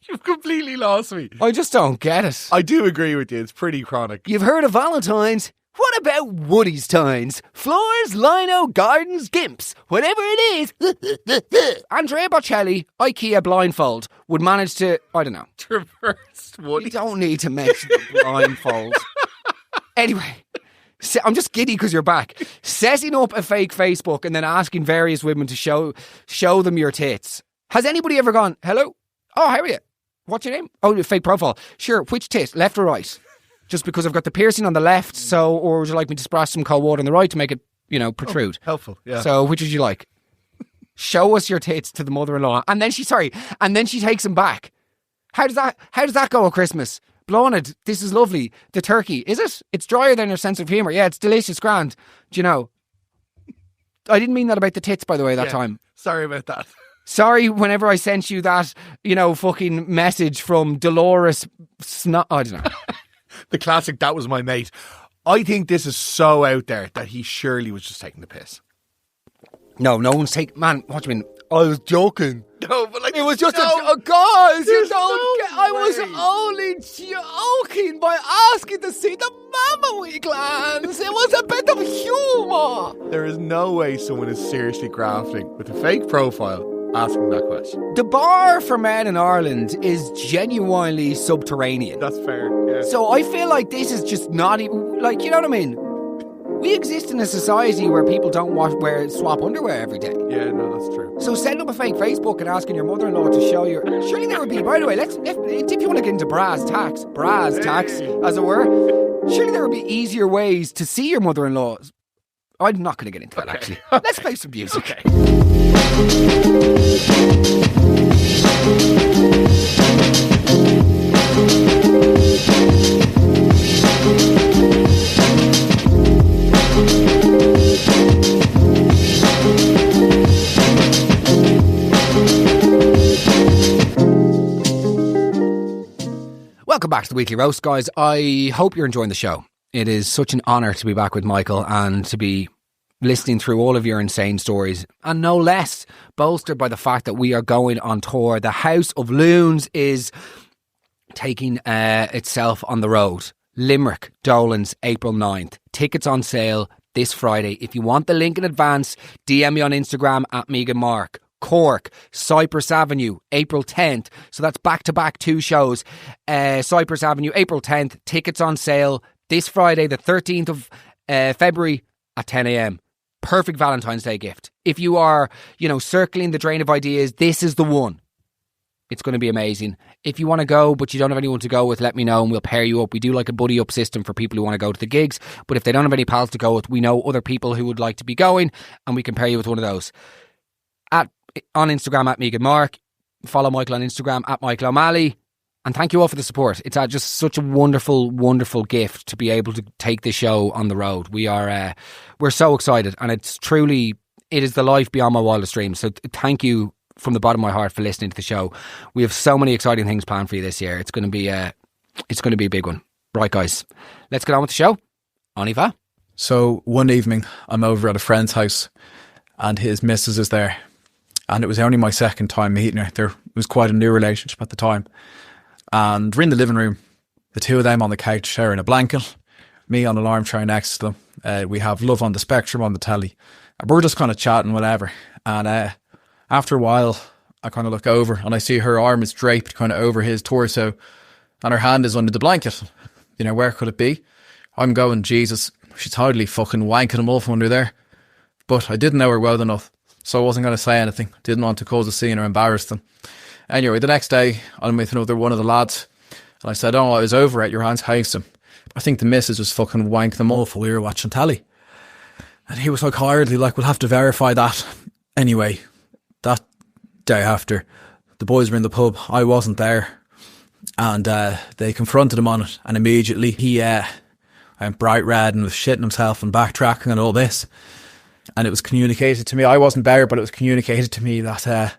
[SPEAKER 3] You've completely lost me.
[SPEAKER 2] I just don't get it.
[SPEAKER 3] I do agree with you. It's pretty chronic.
[SPEAKER 2] You've heard of Valentine's? What about Woody's Tines? Floors, lino, gardens, gimps, whatever it is. Andrea Bocelli, IKEA blindfold, would manage to, I don't know.
[SPEAKER 3] Traverse Woody.
[SPEAKER 2] You don't need to mention the blindfold. Anyway, I'm just giddy because you're back. Setting up a fake Facebook and then asking various women to show them your tits. Has anybody ever gone, hello? Oh, how are you? What's your name? Oh, fake profile. Sure, which tit? Left or right? Just because I've got the piercing on the left, or would you like me to splash some cold water on the right to make it, protrude?
[SPEAKER 3] Oh, helpful, yeah.
[SPEAKER 2] So which would you like? Show us your tits to the mother-in-law. And then she takes them back. How does that go at Christmas? Blowing it, this is lovely. The turkey, is it? It's drier than your sense of humour. Yeah, it's delicious, grand. Do you know? I didn't mean that about the tits, by the way, that time.
[SPEAKER 3] Sorry about that.
[SPEAKER 2] Sorry whenever I sent you that, fucking message from Dolores I don't know.
[SPEAKER 3] The classic, that was my mate. I think this is so out there that he surely was just taking the piss.
[SPEAKER 2] No one's taking... Man, what do you mean? I was joking.
[SPEAKER 3] No, but
[SPEAKER 2] it was just guys, I was only joking by asking to see the mammary glands. It was a bit of humour.
[SPEAKER 3] There is no way someone is seriously grafting with a fake profile asking that question.
[SPEAKER 2] The bar for men in Ireland is genuinely subterranean.
[SPEAKER 3] That's fair, yeah.
[SPEAKER 2] So I feel like this is just not even, like, you know what I mean? We exist in a society where people don't swap underwear every day.
[SPEAKER 3] Yeah, no, that's true.
[SPEAKER 2] So setting up a fake Facebook and asking your mother-in-law to show you. Surely there would be, by the way, if you want to get into brass tacks, as it were, surely there would be easier ways to see your mother-in-law. I'm not going to get into that, actually. Let's play some music.
[SPEAKER 3] Okay.
[SPEAKER 2] Welcome back to the Weekly Roast, guys. I hope you're enjoying the show. It is such an honour to be back with Michael and to be listening through all of your insane stories, and no less bolstered by the fact that we are going on tour. The House of Loons is taking itself on the road. Limerick, Dolan's, April 9th. Tickets on sale this Friday. If you want the link in advance, DM me on Instagram at Megan Mark. Cork, Cypress Avenue, April 10th. So that's back-to-back 2 shows. Cypress Avenue, April 10th. Tickets on sale this Friday, the 13th of February at 10 a.m. Perfect Valentine's Day gift. If you are, circling the drain of ideas, this is the one. It's going to be amazing. If you want to go, but you don't have anyone to go with, let me know and we'll pair you up. We do like a buddy up system for people who want to go to the gigs. But if they don't have any pals to go with, we know other people who would like to be going and we can pair you with one of those. On Instagram at Megan Mark. Follow Michael on Instagram at Michael O'Malley. And thank you all for the support. It's just such a wonderful, wonderful gift to be able to take this show on the road. We're so excited, and it is the life beyond my wildest dreams. So thank you from the bottom of my heart for listening to the show. We have so many exciting things planned for you this year. It's going to be a big one. Right, guys, let's get on with the show. On y va.
[SPEAKER 7] So one evening, I'm over at a friend's house, and his missus is there. And it was only my second time meeting her. There was quite a new relationship at the time. And we're in the living room, the two of them on the couch sharing a blanket, me on an armchair next to them. We have Love on the Spectrum on the telly. And we're just kind of chatting, whatever. And after a while, I kind of look over and I see her arm is draped kind of over his torso and her hand is under the blanket. Where could it be? I'm going, Jesus, she's totally fucking wanking him off under there. But I didn't know her well enough, so I wasn't going to say anything. Didn't want to cause a scene or embarrass them. Anyway, the next day, I'm with another one of the lads, and I said, I was over at your aunt's house, and I think the missus was fucking wanking them off while we were watching telly. And he was like, hardly, we'll have to verify that. Anyway, that day after, the boys were in the pub, I wasn't there, and they confronted him on it, and immediately he went bright red and was shitting himself and backtracking and all this. And it was communicated to me, I wasn't there, but it was communicated to me that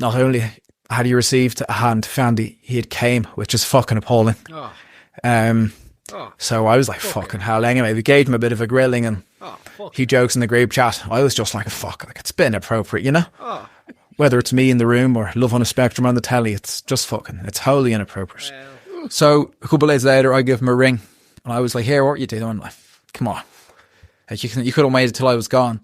[SPEAKER 7] not only had he received a hand, found he had came, which is fucking appalling. So I was like, fucking hell. Anyway, we gave him a bit of a grilling, and he jokes in the group chat. I was just like, it's been inappropriate, Whether it's me in the room or Love on a Spectrum on the telly, it's just it's wholly inappropriate. So a couple of days later, I give him a ring, and I was like, here, what are you doing? I'm like, come on. You could have waited till I was gone.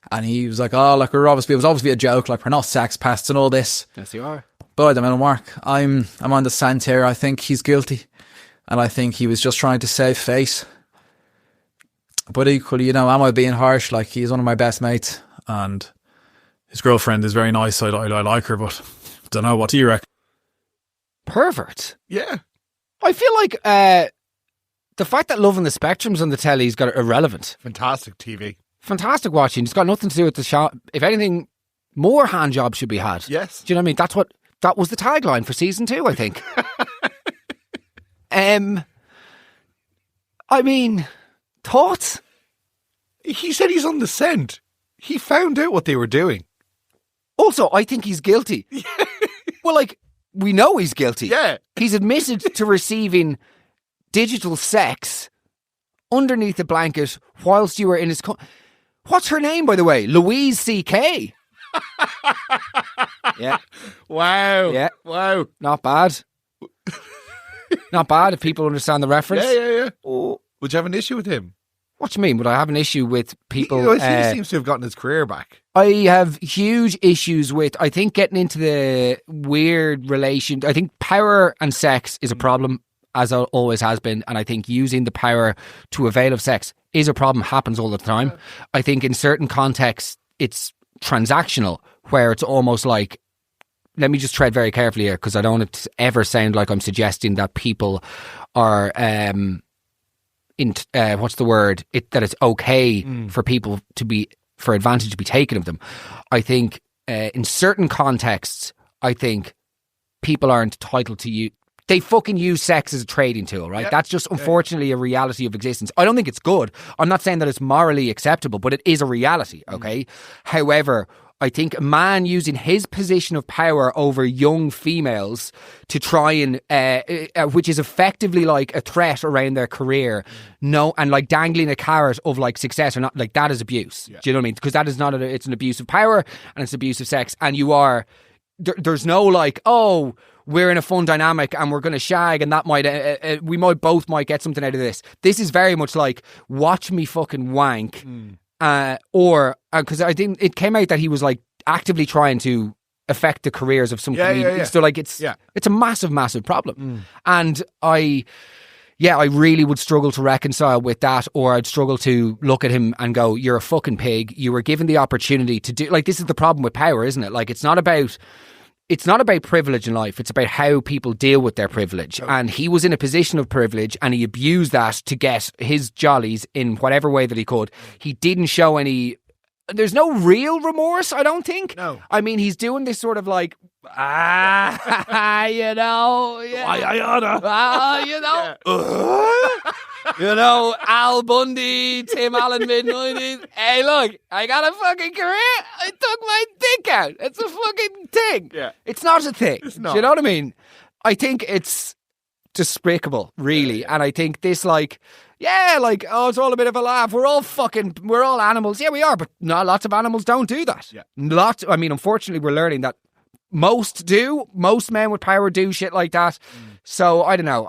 [SPEAKER 7] And he was like, it was obviously a joke, we're not sex pests and all this.
[SPEAKER 2] Yes, you are.
[SPEAKER 7] But I don't know, Mark, I'm on the scent here. I think he's guilty. And I think he was just trying to save face. But equally, am I being harsh? He's one of my best mates. And his girlfriend is very nice. I like her, but I don't know. What do you reckon?
[SPEAKER 2] Pervert.
[SPEAKER 3] Yeah.
[SPEAKER 2] I feel like the fact that Love on the Spectrum's on the telly's got irrelevant.
[SPEAKER 3] Fantastic TV.
[SPEAKER 2] Fantastic watching. It's got nothing to do with the shot. If anything, more hand jobs should be had.
[SPEAKER 3] Yes.
[SPEAKER 2] Do you know what I mean? That was the tagline for season 2, I think. Thoughts?
[SPEAKER 3] He said he's on the scent. He found out what they were doing.
[SPEAKER 2] Also, I think he's guilty. Well, we know he's guilty.
[SPEAKER 3] Yeah.
[SPEAKER 2] He's admitted to receiving digital sex underneath the blanket whilst you were in his... What's her name, by the way? Louise C.K. Yeah.
[SPEAKER 3] Wow.
[SPEAKER 2] Yeah.
[SPEAKER 3] Wow.
[SPEAKER 2] Not bad. Not bad if people understand the reference.
[SPEAKER 3] Yeah.
[SPEAKER 2] Oh.
[SPEAKER 3] Would you have an issue with him?
[SPEAKER 2] What do you mean? Would I have an issue with people?
[SPEAKER 3] He seems to have gotten his career back.
[SPEAKER 2] I have huge issues with, I think, getting into the weird relation. I think power and sex is a problem, as it always has been. And I think using the power to avail of sex is a problem, happens all the time. I think in certain contexts, it's transactional, where it's almost like, let me just tread very carefully here, because I don't want it to ever sound like I'm suggesting that people are... what's the word? That it's okay for people to be, for advantage to be taken of them. I think in certain contexts, I think people aren't entitled to use. They fucking use sex as a trading tool, right? Yep. That's just unfortunately a reality of existence. I don't think it's good. I'm not saying that it's morally acceptable, but it is a reality. Okay. However, I think a man using his position of power over young females to try and, which is effectively like a threat around their career, and like dangling a carrot of like success or not, like that is abuse. Yeah. Do you know what I mean? Because that is not, it's an abuse of power and it's abuse of sex. And you are, there's no like, oh, we're in a fun dynamic and we're going to shag and that might, we might both get something out of this. This is very much like, watch me fucking wank. Because I think it came out that he was like actively trying to affect the careers of some comedians. Yeah. So like it's a massive problem. And I really would struggle to reconcile with that, or I'd struggle to look at him and go, you're a fucking pig. You were given the opportunity to do, like, this is the problem with power, isn't it? Like, it's not about privilege in life. It's about how people deal with their privilege. And he was in a position of privilege and he abused that to get his jollies in whatever way that he could. He didn't show any... There's no real remorse, I don't think. No. I mean, he's doing this sort of like, you know... You know, Al Bundy, Tim Allen, mid-90s. Hey, look, I got a fucking career. I took my dick out. It's a fucking thing. Yeah. It's not a thing. It's not. Do you know what I mean? I think it's despicable, really. Yeah. And I think this, like, oh, it's all a bit of a laugh. We're all animals. Yeah, we are, but not lots of animals don't do that. Yeah. Unfortunately, we're learning that most do. Most men with power do shit like that. So, I don't know.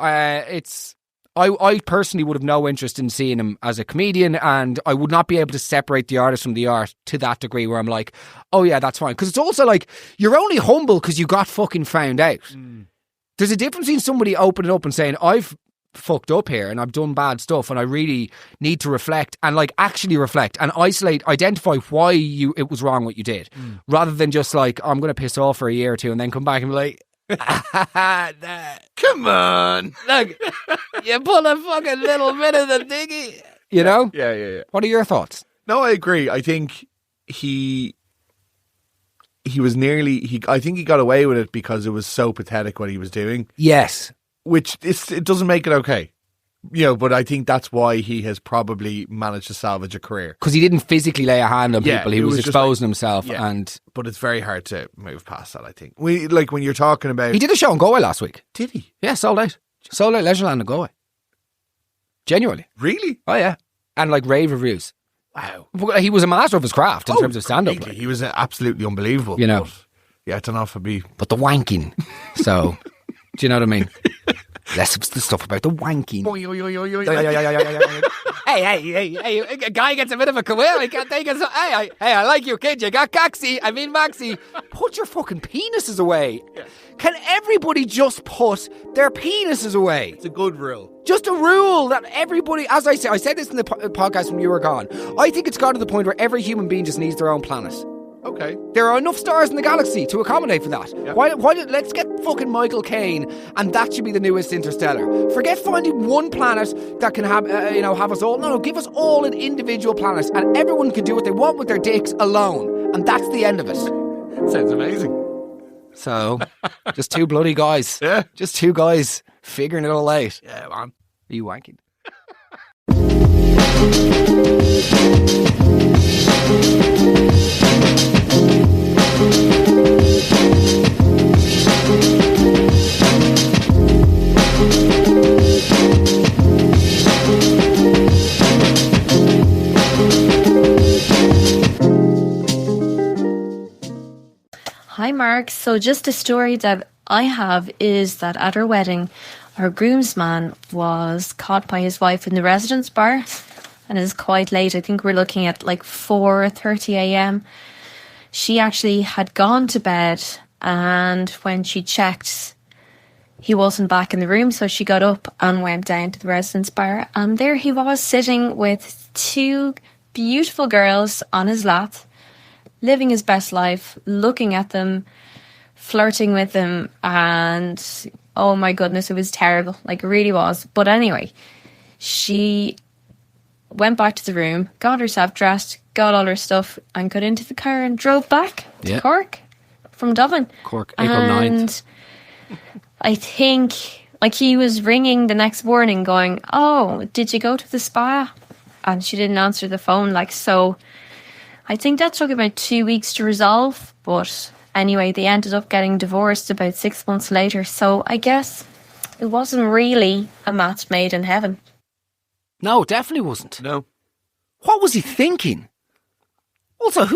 [SPEAKER 2] I personally would have no interest in seeing him as a comedian, and I would not be able to separate the artist from the art to that degree where I'm like, oh yeah, that's fine. Because it's also like, you're only humble because you got fucking found out. There's a difference between somebody opening up and saying, I've fucked up here and I've done bad stuff and I really need to reflect and like actually reflect and identify why it was wrong what you did, rather than just like, I'm going to piss off for a year or two and then come back and be like,
[SPEAKER 3] come on,
[SPEAKER 2] look, you pull a fucking little bit of the diggy, you know?
[SPEAKER 3] Yeah.
[SPEAKER 2] What are your thoughts?
[SPEAKER 3] No, I agree. I think he was I think he got away with it because it was so pathetic what he was doing.
[SPEAKER 2] Yes.
[SPEAKER 3] Which it doesn't make it okay. You know, but I think that's why he has probably managed to salvage a career.
[SPEAKER 2] Because he didn't physically lay a hand on people. He was exposing himself.
[SPEAKER 3] Yeah.
[SPEAKER 2] And
[SPEAKER 3] but it's very hard to move past that, I think. When you're talking about...
[SPEAKER 2] He did a show in Galway last week.
[SPEAKER 3] Did he?
[SPEAKER 2] Yeah, sold out. Sold out Leisureland in Galway. Genuinely.
[SPEAKER 3] Really?
[SPEAKER 2] Oh, yeah. And like rave reviews.
[SPEAKER 3] Wow.
[SPEAKER 2] He was a master of his craft in terms of stand-up.
[SPEAKER 3] Like. He was absolutely unbelievable.
[SPEAKER 2] You know.
[SPEAKER 3] I don't know if it'd be...
[SPEAKER 2] But the wanking. So, do you know what I mean? Less of the stuff about the wanking. Hey, a guy gets a bit of a career. I can't take it. Hey, I like you, kid. You got Maxi. Put your fucking penises away. Yeah. Can everybody just put their penises away?
[SPEAKER 3] It's a good rule.
[SPEAKER 2] Just a rule that everybody, as I said this in the podcast when you were gone, I think it's got to the point where every human being just needs their own planet.
[SPEAKER 3] Okay.
[SPEAKER 2] There are enough stars in the galaxy to accommodate for that. Yep. Why let's get fucking Michael Caine, and that should be the newest Interstellar. Forget finding one planet that can have us all. No, give us all an individual planet, and everyone can do what they want with their dicks alone, and that's the end of it.
[SPEAKER 3] Sounds amazing.
[SPEAKER 2] So, just two bloody guys.
[SPEAKER 3] Yeah.
[SPEAKER 2] Just two guys figuring it all out.
[SPEAKER 3] Yeah, man.
[SPEAKER 2] Are you wanking?
[SPEAKER 5] Hi Mark, so just a story that I have is that at her wedding, her groomsman was caught by his wife in the residence bar
[SPEAKER 8] and it's quite late. I think we're looking at like 4:30 a.m. She actually had gone to bed, and when she checked, he wasn't back in the room, so she got up and went down to the residence bar, and there he was sitting with 2 beautiful girls on his lap, living his best life, looking at them, flirting with them, and oh my goodness, it was terrible. Like, it really was. But anyway, she went back to the room, got herself dressed, got all her stuff, and got into the car and drove back to Cork from Dublin.
[SPEAKER 9] Cork, April 9th.
[SPEAKER 8] I think, like, he was ringing the next morning going, oh, did you go to the spa? And she didn't answer the phone. Like, so I think that took about 2 weeks to resolve. But anyway, they ended up getting divorced about 6 months later. So I guess it wasn't really a match made in heaven.
[SPEAKER 9] No, it definitely wasn't.
[SPEAKER 3] No.
[SPEAKER 9] What was he thinking? Also,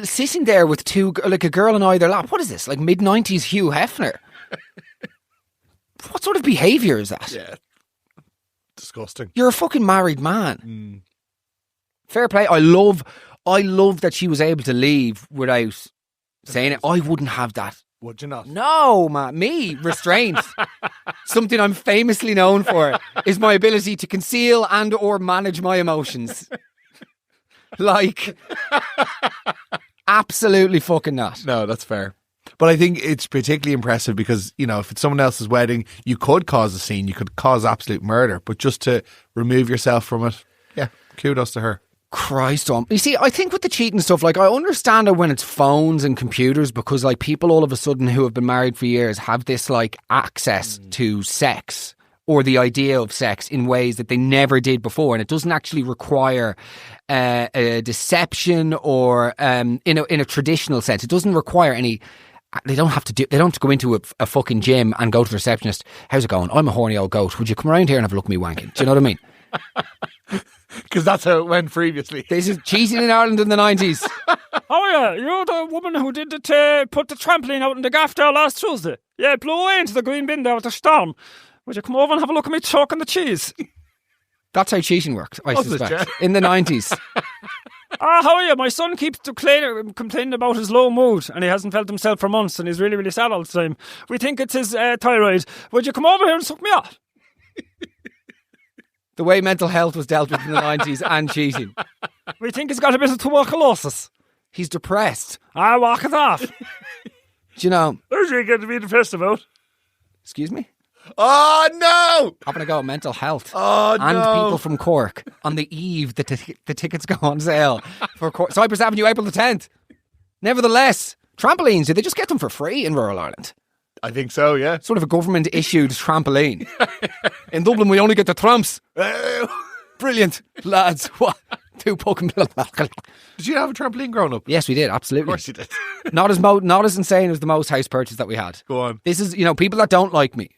[SPEAKER 9] sitting there with 2, like a girl on either lap. What is this? Like mid-90s Hugh Hefner? What sort of behaviour is that?
[SPEAKER 3] Yeah. Disgusting.
[SPEAKER 9] You're a fucking married man. Fair play. I love that she was able to leave without saying it. I wouldn't have that.
[SPEAKER 3] Would you not?
[SPEAKER 9] No, man. Me, restraint. Something I'm famously known for is my ability to conceal and or manage my emotions. Like, absolutely fucking not.
[SPEAKER 3] No, that's fair. But I think it's particularly impressive because, you know, if it's someone else's wedding, you could cause a scene, you could cause absolute murder, but just to remove yourself from it, yeah, kudos to her.
[SPEAKER 9] Christ, you see, I think with the cheating stuff, like, I understand it when it's phones and computers because, like, people all of a sudden who have been married for years have this, like, access to sex or the idea of sex in ways that they never did before, and it doesn't actually require a deception or in a traditional sense. It doesn't require any. They don't have to go into a fucking gym and go to the receptionist. How's it going? I'm a horny old goat. Would you come around here and have a look at me wanking? Do you know what I mean?
[SPEAKER 3] Because that's how it went previously.
[SPEAKER 9] This is cheating in Ireland in the 90s.
[SPEAKER 4] Oh yeah, you're the woman who did put the trampoline out in the gaff there last Tuesday. Yeah, blew away into the green bin there with the storm. Would you come over and have a look at me choking the cheese?
[SPEAKER 9] That's how cheating worked, I suspect. In the 90s.
[SPEAKER 4] How are you? My son keeps complaining about his low mood and he hasn't felt himself for months and he's really, really sad all the time. We think it's his thyroid. Would you come over here and suck me off?
[SPEAKER 9] The way mental health was dealt with in the 90s and cheating.
[SPEAKER 4] We think he's got a bit of tuberculosis.
[SPEAKER 9] He's depressed.
[SPEAKER 4] Walk it off.
[SPEAKER 9] Do you know?
[SPEAKER 4] Who's he going to be depressed about?
[SPEAKER 9] Excuse me?
[SPEAKER 3] Oh, no!
[SPEAKER 9] Having a go at mental health.
[SPEAKER 3] Oh,
[SPEAKER 9] and
[SPEAKER 3] no.
[SPEAKER 9] people from Cork on the eve the tickets go on sale for Cypress Avenue, April the 10th. Nevertheless, trampolines, do they just get them for free in rural Ireland?
[SPEAKER 3] I think so, yeah.
[SPEAKER 9] Sort of a government-issued trampoline. In Dublin, we only get the tramps. Brilliant, lads. What? Two fucking...
[SPEAKER 3] Did you have a trampoline growing up?
[SPEAKER 9] Yes, we did, absolutely.
[SPEAKER 3] Of course you did.
[SPEAKER 9] Not as insane as the most house purchase that we had.
[SPEAKER 3] Go on.
[SPEAKER 9] This is, people that don't like me,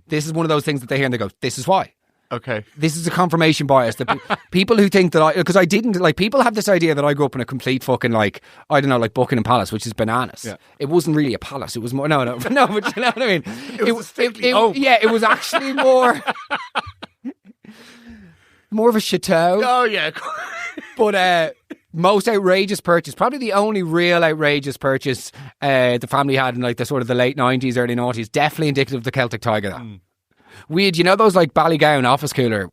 [SPEAKER 9] this is one of those things that they hear and they go, this is why.
[SPEAKER 3] Okay.
[SPEAKER 9] This is a confirmation bias that people who think that because I didn't, like, people have this idea that I grew up in a complete fucking, like, I don't know, like Buckingham Palace, which is bananas. Yeah. It wasn't really a palace. It was more, no, but you know what I mean? It was actually more of a chateau.
[SPEAKER 3] Oh, yeah.
[SPEAKER 9] But most outrageous purchase, probably the only real outrageous purchase the family had in, like, the sort of the late 90s, early 90s, definitely indicative of the Celtic Tiger, though. We had, those like Ballygown office cooler,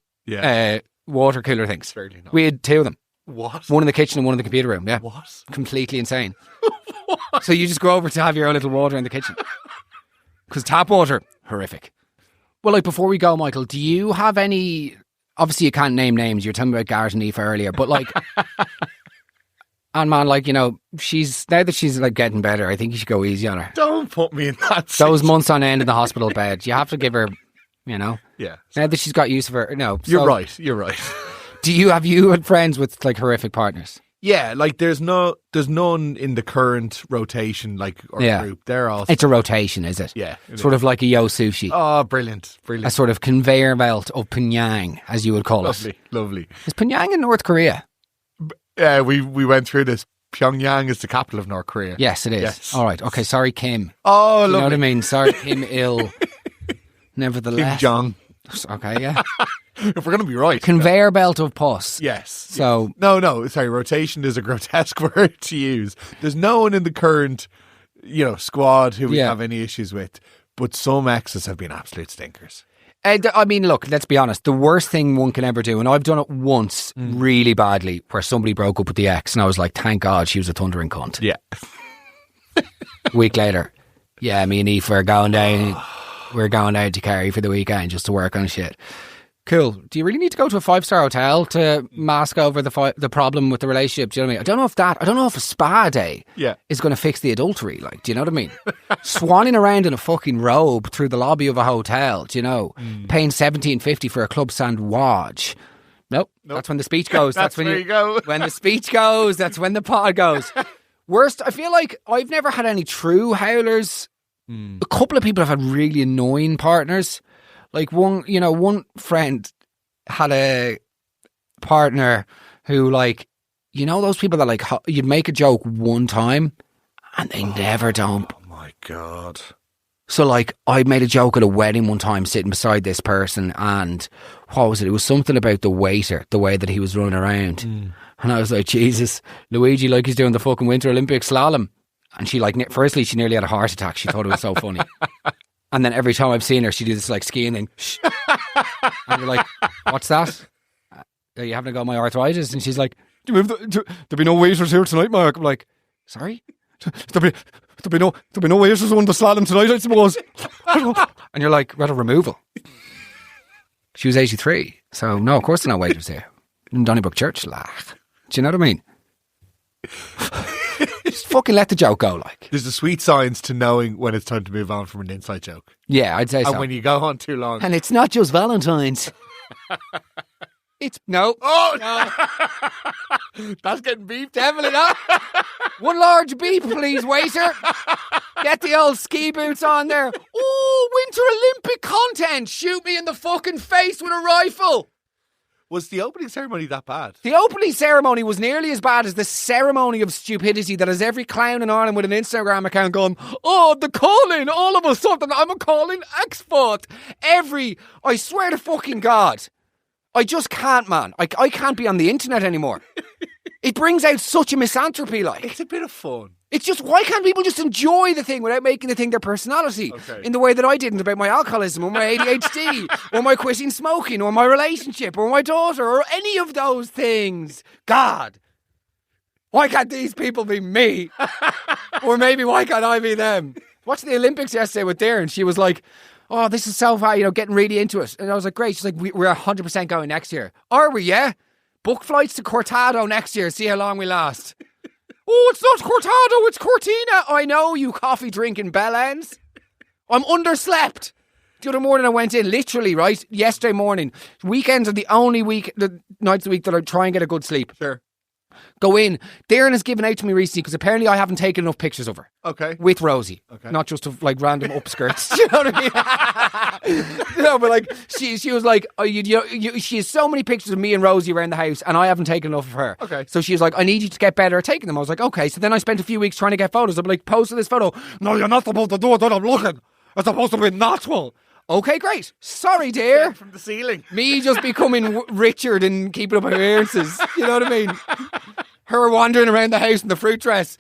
[SPEAKER 9] water cooler things.
[SPEAKER 3] Certainly not.
[SPEAKER 9] We had two of them.
[SPEAKER 3] What?
[SPEAKER 9] One in the kitchen and one in the computer room. Yeah.
[SPEAKER 3] What?
[SPEAKER 9] Completely insane. What? So you just go over to have your own little water in the kitchen. Because tap water, horrific. Well, like, before we go, Michael, do you have any... Obviously, you can't name names. You were telling me about Garrett and Aoife earlier, but, like... And man, like, now that she's like getting better, I think you should go easy on her.
[SPEAKER 3] Don't put me in that
[SPEAKER 9] Those months on end in the hospital bed, you have to give her... Yeah. Now that she's got use of her, no.
[SPEAKER 3] You're right.
[SPEAKER 9] Have you had friends with like horrific partners?
[SPEAKER 3] Yeah, like there's none in the current rotation, like group. They're all.
[SPEAKER 9] It's a rotation, is it?
[SPEAKER 3] Yeah,
[SPEAKER 9] sort of like a yo sushi.
[SPEAKER 3] Oh, brilliant!
[SPEAKER 9] A sort of conveyor belt of Pyongyang, as you would call it.
[SPEAKER 3] Lovely.
[SPEAKER 9] Is Pyongyang in North Korea?
[SPEAKER 3] Yeah, we went through this. Pyongyang is the capital of North Korea.
[SPEAKER 9] Yes, it is. Yes. All right. Okay. Sorry, Kim.
[SPEAKER 3] Oh, lovely.
[SPEAKER 9] You know what I mean? Sorry, Kim Il. Nevertheless.
[SPEAKER 3] Kim Jong.
[SPEAKER 9] Okay, yeah.
[SPEAKER 3] If we're going to be right.
[SPEAKER 9] Conveyor belt of pus.
[SPEAKER 3] Yes.
[SPEAKER 9] So
[SPEAKER 3] No. Sorry, rotation is a grotesque word to use. There's no one in the current, squad who we have any issues with. But some exes have been absolute stinkers.
[SPEAKER 9] I mean, look, let's be honest. The worst thing one can ever do, and I've done it once really badly, where somebody broke up with the ex, and I was like, thank God she was a thundering cunt.
[SPEAKER 3] Yeah.
[SPEAKER 9] A week later, me and Eve were going down. We're going down to Kerry for the weekend just to work on shit. Cool. Do you really need to go to a 5-star hotel to mask over the problem with the relationship? Do you know what I mean? I don't know if a spa day is going to fix the adultery. Like, do you know what I mean? Swanning around in a fucking robe through the lobby of a hotel, do you know? Paying $17.50 for a club sandwich. Nope. That's when the speech goes.
[SPEAKER 3] That's when you go.
[SPEAKER 9] When the speech goes, that's when the pod goes. Worst, I feel like I've never had any true howlers. A couple of people have had really annoying partners. Like one friend had a partner who, like, those people that, like, you'd make a joke one time and they never dump.
[SPEAKER 3] Oh my God.
[SPEAKER 9] So, like, I made a joke at a wedding one time sitting beside this person, and what was it? It was something about the waiter, the way that he was running around. And I was like, Jesus, Luigi, like he's doing the fucking Winter Olympic slalom. And she, like, firstly, she nearly had a heart attack. She thought it was so funny. And then every time I've seen her, she do this, like, skiing thing. Shh. And you're like, what's that? Are you having to go my arthritis? And she's like, there'll be no waiters here tonight, Mark. I'm like, sorry? There'll be no waiters on the slalom tonight, I suppose. And you're like, rather removal. She was 83. So, no, of course there are no waiters here. In Donnybrook Church, laugh. Do you know what I mean? Just fucking let the joke go, like.
[SPEAKER 3] There's the sweet signs to knowing when it's time to move on from an inside joke.
[SPEAKER 9] Yeah, I'd say so.
[SPEAKER 3] And when you go on too long.
[SPEAKER 9] And it's not just Valentine's. It's no.
[SPEAKER 3] Oh no. That's getting beeped.
[SPEAKER 9] Definitely not. One large beep, please, waiter. Get the old ski boots on there. Oh, Winter Olympic content. Shoot me in the fucking face with a rifle.
[SPEAKER 3] Was the opening ceremony that bad?
[SPEAKER 9] The opening ceremony was nearly as bad as the ceremony of stupidity that has every clown in Ireland with an Instagram account going, oh, the calling, all of a sudden, I'm a calling expert. I swear to fucking God, I just can't, man. I can't be on the internet anymore. It brings out such a misanthropy, like.
[SPEAKER 3] It's a bit of fun.
[SPEAKER 9] It's just, why can't people just enjoy the thing without making the thing their personality?
[SPEAKER 3] Okay.
[SPEAKER 9] In the way that I didn't about my alcoholism or my ADHD or my quitting smoking or my relationship or my daughter or any of those things. God, why can't these people be me? Or maybe why can't I be them? Watched the Olympics yesterday with Darren. She was like, oh, this is so far, getting really into it. And I was like, great. She's like, we're 100% going next year. Are we, yeah? Book flights to Cortado next year. See how long we last. Oh, it's not Cortado, it's Cortina. I know, you coffee drinking bellends. I'm underslept. The other morning I went in, literally, right? Yesterday morning. Weekends are the only the nights of the week that I try and get a good sleep.
[SPEAKER 3] Sure.
[SPEAKER 9] Go in. Darren has given out to me recently because apparently I haven't taken enough pictures of her.
[SPEAKER 3] Okay.
[SPEAKER 9] With Rosie.
[SPEAKER 3] Okay.
[SPEAKER 9] Not just of, like, random upskirts. Do you know what I mean? No, but, like, she was like, she has so many pictures of me and Rosie around the house and I haven't taken enough of her.
[SPEAKER 3] Okay.
[SPEAKER 9] So she was like, I need you to get better at taking them. I was like, okay. So then I spent a few weeks trying to get photos. I'm like, post this photo. No, you're not supposed to do it when I'm looking. It's supposed to be natural. Okay, great. Sorry, dear.
[SPEAKER 3] From the ceiling.
[SPEAKER 9] Me just becoming Richard and keeping up appearances. You know what I mean? Her wandering around the house in the fruit dress.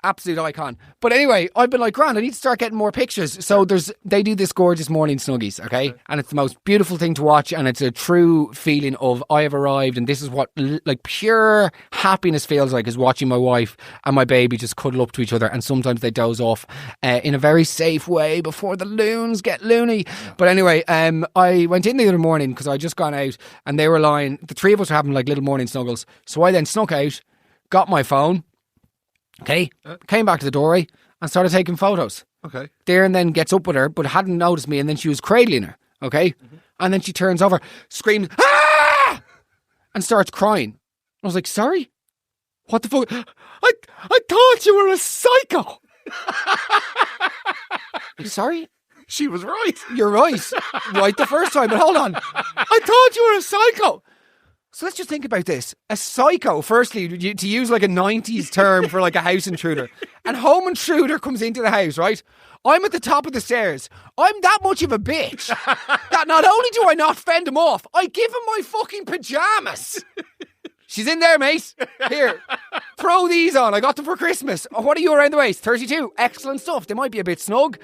[SPEAKER 9] Absolute icon. But anyway, I've been like, grand, I need to start getting more pictures. So they do this gorgeous morning snuggies, okay? And it's the most beautiful thing to watch, and it's a true feeling of I have arrived, and this is what like pure happiness feels like, is watching my wife and my baby just cuddle up to each other, and sometimes they doze off in a very safe way before the loons get loony. But anyway, I went in the other morning because I just gone out and they were lying, the three of us were having like little morning snuggles. So I then snuck out, got my phone, okay, came back to the doorway and started taking photos.
[SPEAKER 3] Okay.
[SPEAKER 9] Darren then gets up with her but hadn't noticed me, and then she was cradling her, okay? And then she turns over, screams, ah! And starts crying. I was like, sorry? What the fuck? I thought you were a psycho. Sorry?
[SPEAKER 3] She was right.
[SPEAKER 9] You're right. Right the first time, but hold on. I thought you were a psycho. So let's just think about this. A psycho, firstly, to use like a 90s term for like a house intruder. And home intruder comes into the house, right? I'm at the top of the stairs. I'm that much of a bitch that not only do I not fend him off, I give him my fucking pyjamas. She's in there, mate. Here, throw these on. I got them for Christmas. Oh, what are you around the waist? 32. Excellent stuff. They might be a bit snug.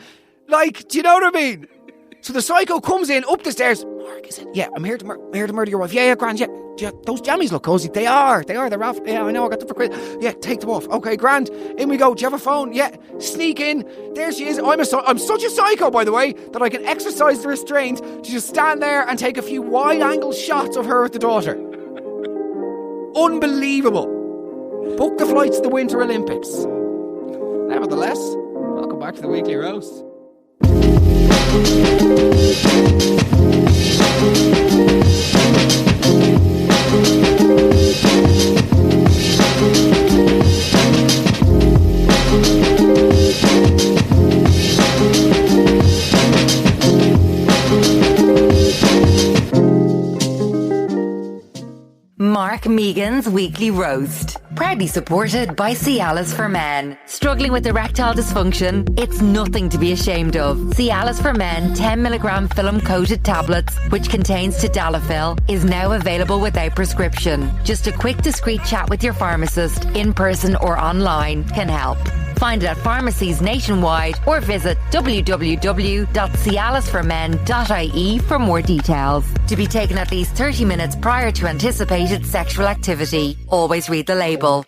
[SPEAKER 9] Like, do you know what I mean? So the psycho comes in, up the stairs. Mark, is it? Yeah, I'm here to murder your wife. Yeah, grand, yeah. Those jammies look cozy. They are. They're off. Yeah, I know, I got them for Christmas. Yeah, take them off. Okay, grand. In we go. Do you have a phone? Yeah. Sneak in. There she is. I'm such a psycho, by the way, that I can exercise the restraint to just stand there and take a few wide-angle shots of her with the daughter. Unbelievable. Book the flights to the Winter Olympics. Nevertheless, welcome back to the Weekly Roast.
[SPEAKER 1] Mark Megan's Weekly Roast. Proudly supported by Cialis for Men. Struggling with erectile dysfunction? It's nothing to be ashamed of. Cialis for Men 10mg film-coated tablets, which contains tadalafil, is now available without prescription. Just a quick, discreet chat with your pharmacist, in person or online, can help. Find it at pharmacies nationwide or visit www.cialisformen.ie for more details. To be taken at least 30 minutes prior to anticipated sexual activity. Always read the label.